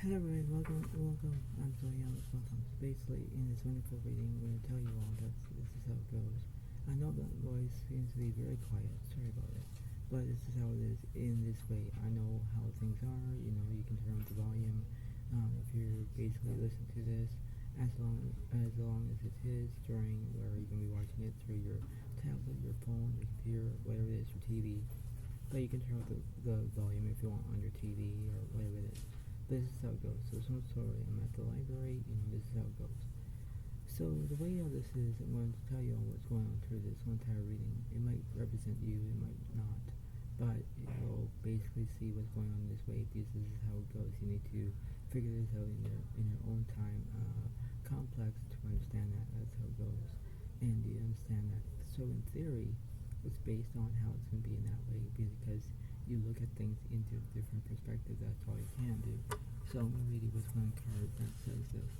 Hello everyone, welcome. I'm Leo. Welcome. Basically, in this wonderful reading, I'm going to tell you all that this is how it goes. I know that voice seems to be very quiet. Sorry about it, but this is how it is. In this way, I know how things are. You can turn up the volume. If you're basically listening to this, as long as it is during where you're going to be watching it through your tablet, your phone, your computer, whatever it is, your TV. But you can turn up the volume if you want on your TV or whatever it is. This is how it goes. So some story, I'm at the library, this is how it goes. So the way how this is, I'm going to tell you all what's going on through this one entire reading. It might represent you, it might not, but you'll basically see what's going on this way because this is how it goes. You need to figure this out in your own time, complex to understand that. That's how it goes, and you understand that. So in theory, it's based on how it's going to be in that way because you look at things into a different perspective. That's all you can do. So I'm going to read you with one card that says this.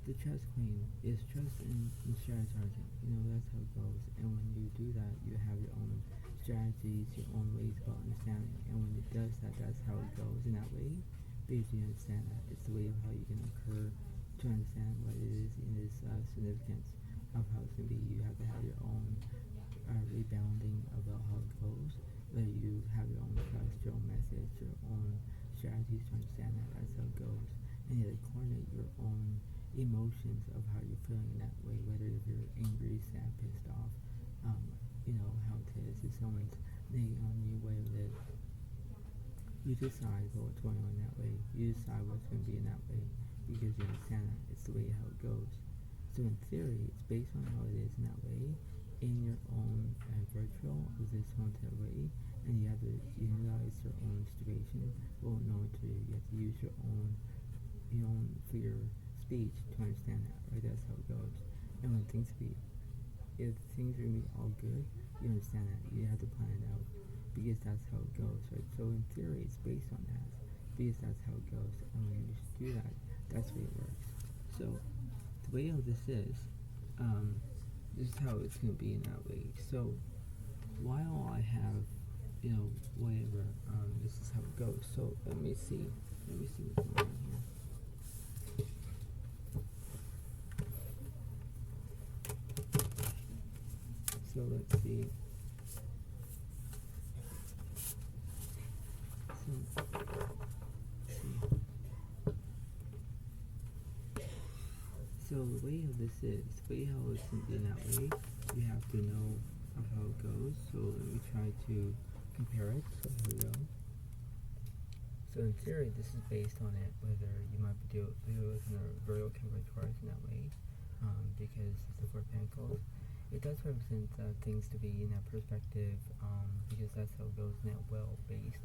The chess queen is trust and strategizing. That's how it goes. And when you do that, you have your own strategies, your own ways about understanding. And when it does that, that's how it goes in that way. Because you understand that. It's the way of how you can occur to understand what it is in this significance of how it's going to be. You have to have your own rebounding about how it goes. That you have your own trust, your own message, your own strategies to understand that. That's how it goes. And you coordinate your own emotions of how you're feeling in that way, whether if you're angry, sad, pissed off, how it is. If someone's nagging on you, whatever it is, you decide what's going on in that way. You decide what's going to be in that way because you understand that it's the way how it goes. So in theory, it's based on how it is in that way in your own virtual of this one way, and you have to utilize your own situation. Well, no, you have to use your own figure speech to understand that, right? That's how it goes. And if things are going to be all good, you understand that. You have to plan it out because that's how it goes, right? So in theory, it's based on that because that's how it goes. And when you do that, that's the way it works. So the way how this is, this is how it's going to be in that way. So while I have, whatever, this is how it goes. So let me see what's going on here. So let's see. So the way how this is, the way how it's going to be in that way, you have to know how it goes. So let me try to compare it. So here we go. So in theory, this is based on it, whether you might be dealing with a Virgo, Capricorn, Taurus in that way, because it's the Four of Pentacles. It does represent things to be in that perspective, because that's how it goes in that well-based,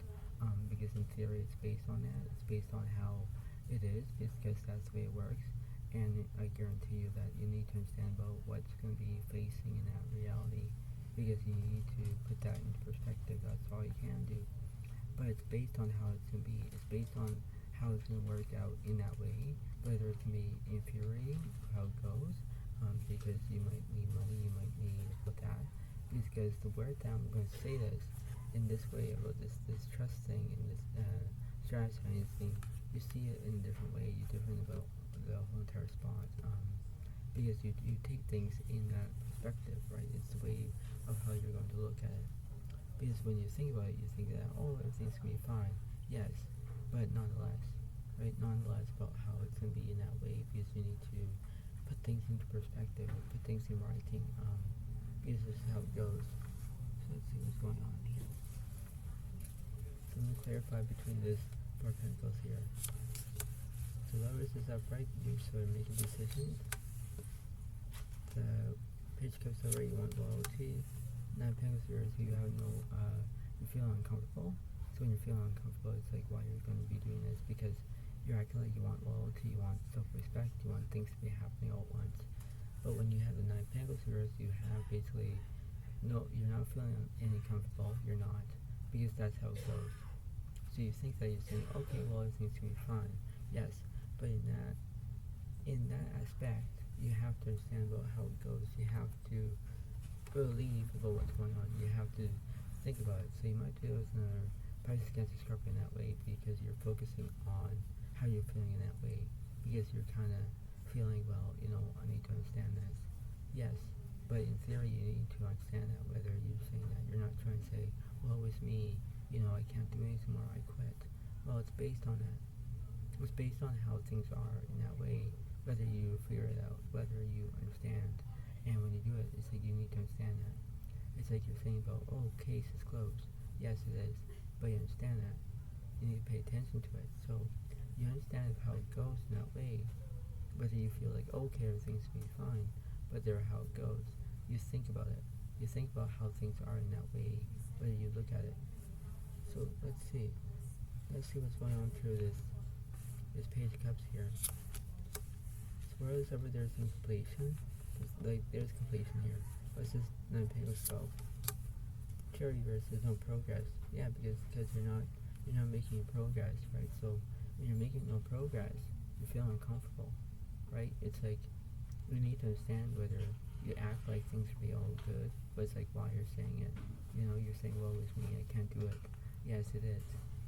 because in theory it's based on that. It's based on how it is, because that's the way it works. And I guarantee you that you need to understand about what's going to be facing in that reality, because you need to put that into perspective. That's all you can do. But it's based on how it's going to be. It's based on how it's going to work out in that way, whether it's going to be infuriating, how it goes, because you might need money, you might need that. Because the word that I'm going to say this in this way about this trust thing and this strategizing thing, you see it in a different way. You're different about the whole entire response, because you take things in that perspective, right? It's the way of how you're going to look at it. Because when you think about it, you think that, everything's going to be fine. Yes, but nonetheless, right? Nonetheless about how it's going to be in that way, because you need to put things into perspective, put things in writing, because this is how it goes. So let's see what's going on here. So let me clarify between this Four Pentacles here. So Lovers is upright, you're sort of making decisions. The Page of Cups over, you want loyalty. Nine Pentacles here is you have no, you feel uncomfortable. So when you're feeling uncomfortable, it's like why you're going to be doing this, because you're acting like you want loyalty, you want self-respect, you want things to be happening all at once. But when you have the Nine Pentacles here, you have basically, no, you're not feeling any comfortable, you're not, because that's how it goes. So you think that you're saying, okay, well, everything's going to be fine. Yes, but in that aspect, you have to understand about how it goes. You have to believe about what's going on. You have to think about it. So you might deal with another Pisces, Cancer, Scorpio in that way, because you're focusing on how you're feeling in that way, because you're kind of feeling, well, I need to understand this. Yes, but in theory, you need to understand that, whether you're saying that. You're not trying to say, well, it's me, I can't do anything more, I quit. Well, it's based on that. It's based on how things are in that way, whether you figure it out, whether you understand. And when you do it, it's like you need to understand that. It's like you're saying about, oh, case is closed. Yes, it is, but you understand that. You need to pay attention to it. So you understand how it goes in that way, whether you feel like, okay, everything's going to be fine, but there how it goes. You think about it. You think about how things are in that way, whether you look at it. So let's see what's going on through this Page of Cups here. So wherever there's completion, there's completion here. What's this 9 Pentacles 12? Charity versus no progress. Yeah, because you're not making progress, right? So when you're making no progress, you feel uncomfortable, right? It's like you need to understand whether you act like things will be all good, but it's like why you're saying it. You're saying, well, it's me, I can't do it. Yes, it is.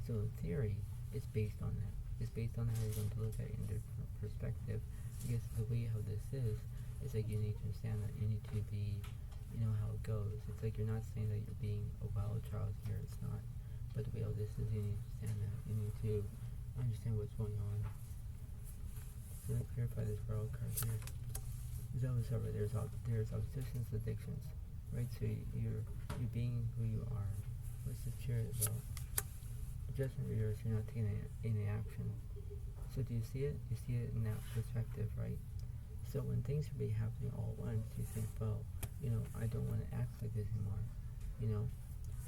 So in theory, it's based on that. It's based on how you're going to look at it in a different perspective. Because the way how this is, it's like you need to understand that. You need to be, how it goes. It's like you're not saying that you're being a wild child here. It's not. But the way how this is, you need to understand that. You need to understand what's going on. So let me clarify this world card here. There's obsessions, addictions, right? So you're being who you are. What's this Chariot about? Judgment reverse, you're not taking any action. So do you see it? You see it in that perspective, right? So when things are happening all at once, you think, well, I don't want to act like this anymore,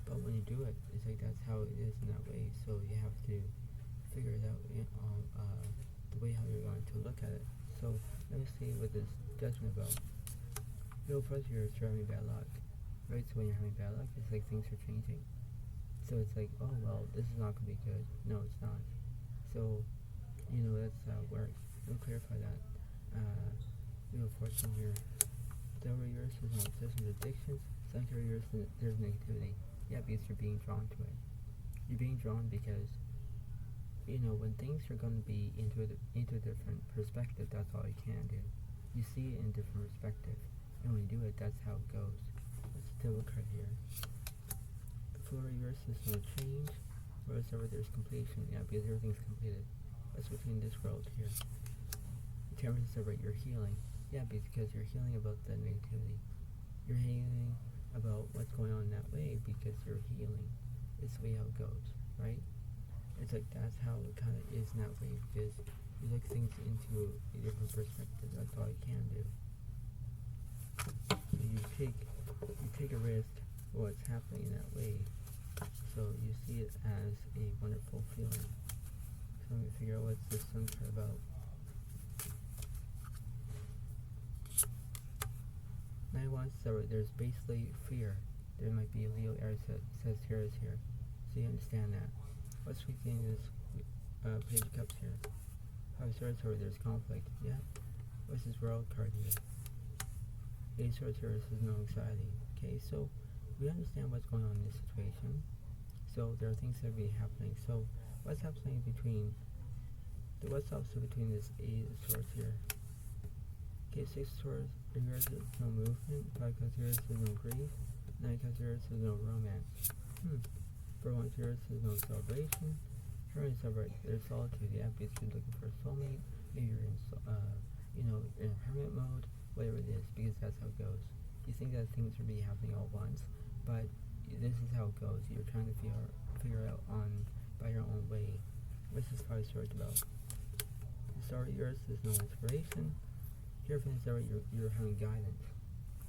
But when you do it, it's like that's how it is in that way. So you have to figure it out the way how you're going to look at it. So let me see what this judgment about. First you're having bad luck, right? So when you're having bad luck, it's like things are changing. So it's like, oh, well, this is not going to be good. No, it's not. So, that's how it works. Let me clarify that. Fortune here. Zodiac yours is no obsessions, addictions. Sagittarius yours, there's negativity. Yeah, because you're being drawn to it. You're being drawn because, when things are going to be into a different perspective, that's all you can do. You see it in a different perspective. And when you do it, that's how it goes. Let's still look right here. Florida yours is no change, whereas over there's completion. Yeah, because everything's completed. That's between this world here. Temperance is over you're healing. Yeah, because you're healing about the negativity. You're healing about what's going on in that way because you're healing. It's the way how it goes, right? It's like that's how it kind of is in that way because you look things into a different perspective. That's all you can do. So you take a risk for what's happening in that way. So you see it as a wonderful feeling. So let me figure out what's this sun card about. 9 Wands, so there's basically fear. There might be a Leo, Aries, Sagittarius here. So you understand that. What's speaking is Page of Cups here. How Sagittarius, so there's conflict. Yeah. What's this World card here? Sagittarius is no anxiety. Okay, so we understand what's going on in this situation. So there are things that will be happening. So what's happening what's also between this 8 of Swords here? Okay, 6 of Swords, yours is no movement, 5 of yours is no grief, 9 of yours is no romance. 4 of yours is no celebration. Hermit celebrate there's solitude. Yeah, because you're looking for a soulmate. Maybe you're in hermit mode, whatever it is, because that's how it goes. You think that things will be happening all at once, but this is how it goes. You're trying to figure out by your own way. What's this 5 of Swords about? The start of yours is no inspiration. Here from the start, you're having guidance.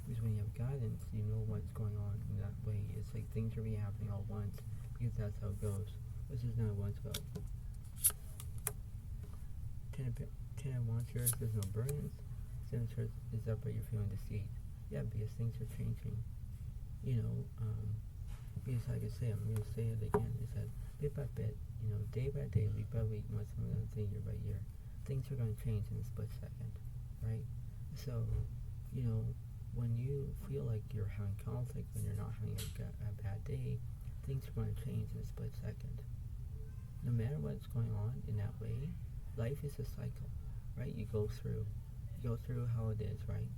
Because when you have guidance, you know what's going on in that way. It's like things are happening all at once, because that's how it goes. This is not once about. 10 of Wands, yours, there's no brilliance. 7 of Swords is up, but you're feeling deceit. Yeah, because things are changing. Because like I say, I'm going to say it again, is that bit by bit, day by day, week by week, month by month, year by year, things are going to change in a split second, right? So, when you feel like you're having conflict, when you're not having a bad day, things are going to change in a split second. No matter what's going on in that way, life is a cycle, right? You go through how it is, right?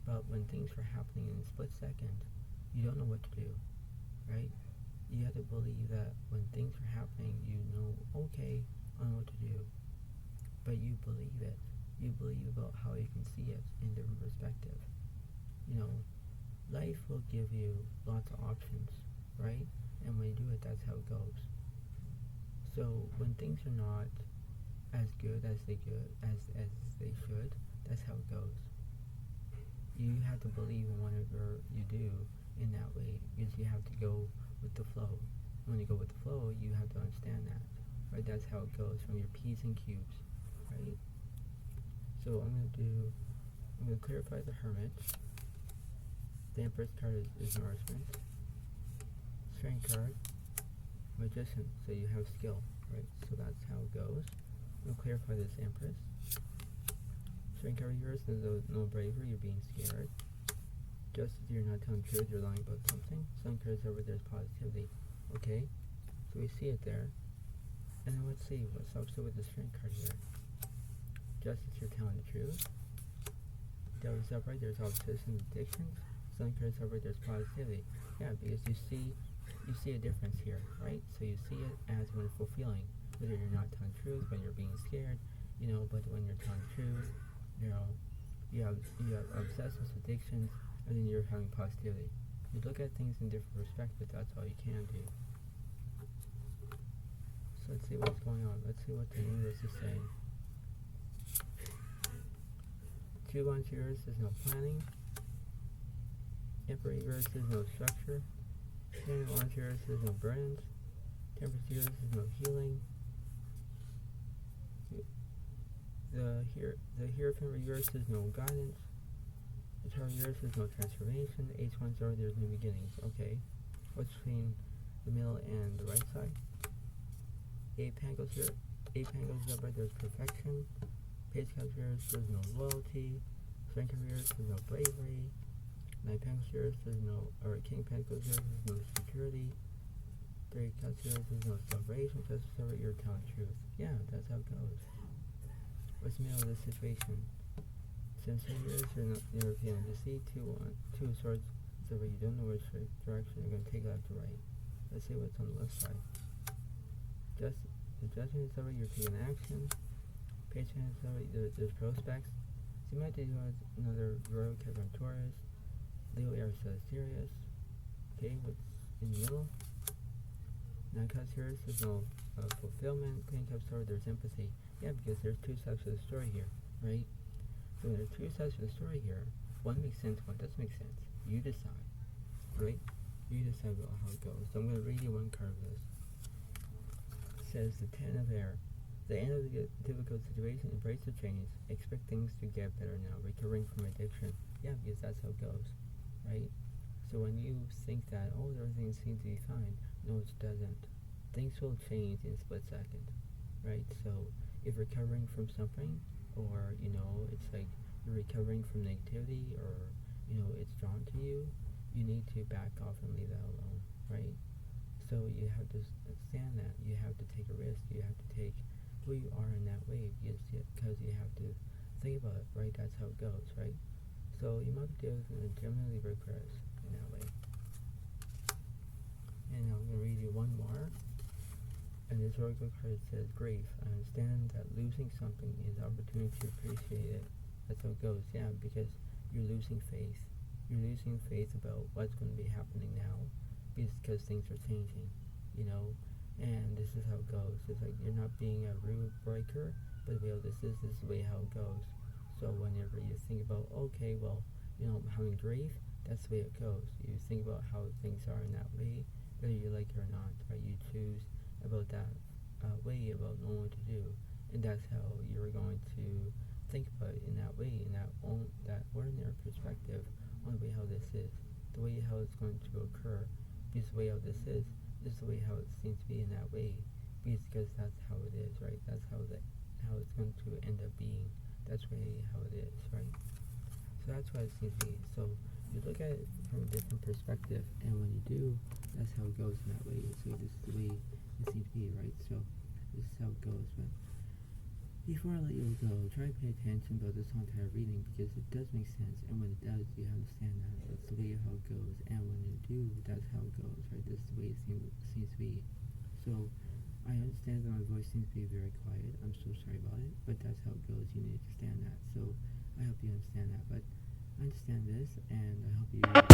But when things are happening in a split second, you don't know what to do, right? You have to believe that when things are happening, you know, okay, I know what to do. But you believe it. You believe about how you can see it in different perspective. You know, life will give you lots of options, right? And when you do it, that's how it goes. So when things are not as good as they should, that's how it goes. You have to believe in whatever you do in that way, because you have to go with the flow. When you go with the flow, you have to understand that, right? That's how it goes from your P's and Q's, right? So I'm going to clarify the Hermit. The Empress card is nourishment. Strength card, Magician, so you have skill, right? So that's how it goes. I'm going to clarify this Empress. Strength card yours, there's no bravery, you're being scared. Justice, you're not telling the truth, you're lying about something. Sun cards over, there's positivity. Okay, so we see it there. And then let's see what's opposite with the Strength card here. Justice, you're telling the truth. Devil's upright, there's opposition and addictions. Sun cards over, there's positivity. Yeah, because you see a difference here, right? So you see it as a wonderful feeling, whether you're not telling the truth, when you're being scared, you know, but when you're telling the truth, you know, you have obsessive addictions, and then you're having positivity. You look at things in different perspectives, that's all you can do. So let's see what's going on. Let's see what the universe is saying. 2 Wands yours is no planning. Emperor yours is no structure. 10 Wands yours is no burdens. Temperance yours is no healing. The Hierophant yours is no guidance. The Tower yours is no transformation. The H1's over, there's new beginnings. Okay, what's between the middle and the right side? 8 Pentacles here. 8 Pentacles is over, there's perfection. Page Cups yours, there's no loyalty. Strength of yours, there's no bravery. 9 Pentacles yours, there's no, or King Pentacles yours, there's no security. 3 Cups yours, there's no celebration. Just over, you're telling the truth. Yeah, that's how it goes. What's the middle of this situation? Since yours, you're feeling deceit. 2 Swords, so you don't know which direction you're going to take left or right. Let's see what's on the left side. The Judgment is over, you're taking action. Patient is over, there's prospects. So you might do another Virgo, Capricorn, Taurus. Leo, Aries, Sagittarius. Okay, what's in the middle? 9 Cups here, there's no fulfillment. Queen Cups over, there's empathy. Yeah, because there's 2 sides of the story here, right? So when there are 2 sides of the story here, one makes sense, one doesn't make sense. You decide, right? You decide about how it goes. So I'm going to read you one card of this. It says the 10 of Air. The end of the difficult situation, embrace the change. Expect things to get better now. Recovering from addiction. Yeah, because that's how it goes, right? So when you think that, oh, everything seems to be fine, no, it doesn't. Things will change in a split second, right? So if recovering from something, or, you know, it's like you're recovering from negativity, or, you know, it's drawn to you, you need to back off and leave that alone, right? So you have to stand that. You have to take a risk. You have to take who you are in that way, because you have to think about it, right? That's how it goes, right? So you might be dealing with a Gemini, Libra, Aquarius in that way. And I'm going to read you one more. And this oracle card says, grief. I understand that losing something is an opportunity to appreciate it. That's how it goes, yeah, because you're losing faith. You're losing faith about what's going to be happening now, because things are changing, you know. And this is how it goes. It's like you're not being a rule breaker, but this is the way how it goes. So whenever you think about, okay, well, you know, having grief, that's the way it goes. You think about how things are in that way, whether you like it or not, right? You choose about that way, about knowing what to do, and that's how you're going to think about it in that way, in that ordinary perspective on the way how this is, the way how it's going to occur, because the way how this is the way how it seems to be in that way, because that's how it is, right? That's how it's going to end up being. That's way how it is, right? So that's what it seems to be. So you look at it from a different perspective, and when you do, that's how it goes in that way. So this is the way it seems to be, right? So this is how it goes. But before I let you go, try to pay attention about this whole entire reading, because it does make sense, and when it does, you understand that it's the way how it goes, and when you do, that's how it goes, right? This is the way it seems to be. So I understand that my voice seems to be very quiet. I'm so sorry about it, but that's how it goes. You need to understand that. So I hope you understand that. But I understand this, and I hope you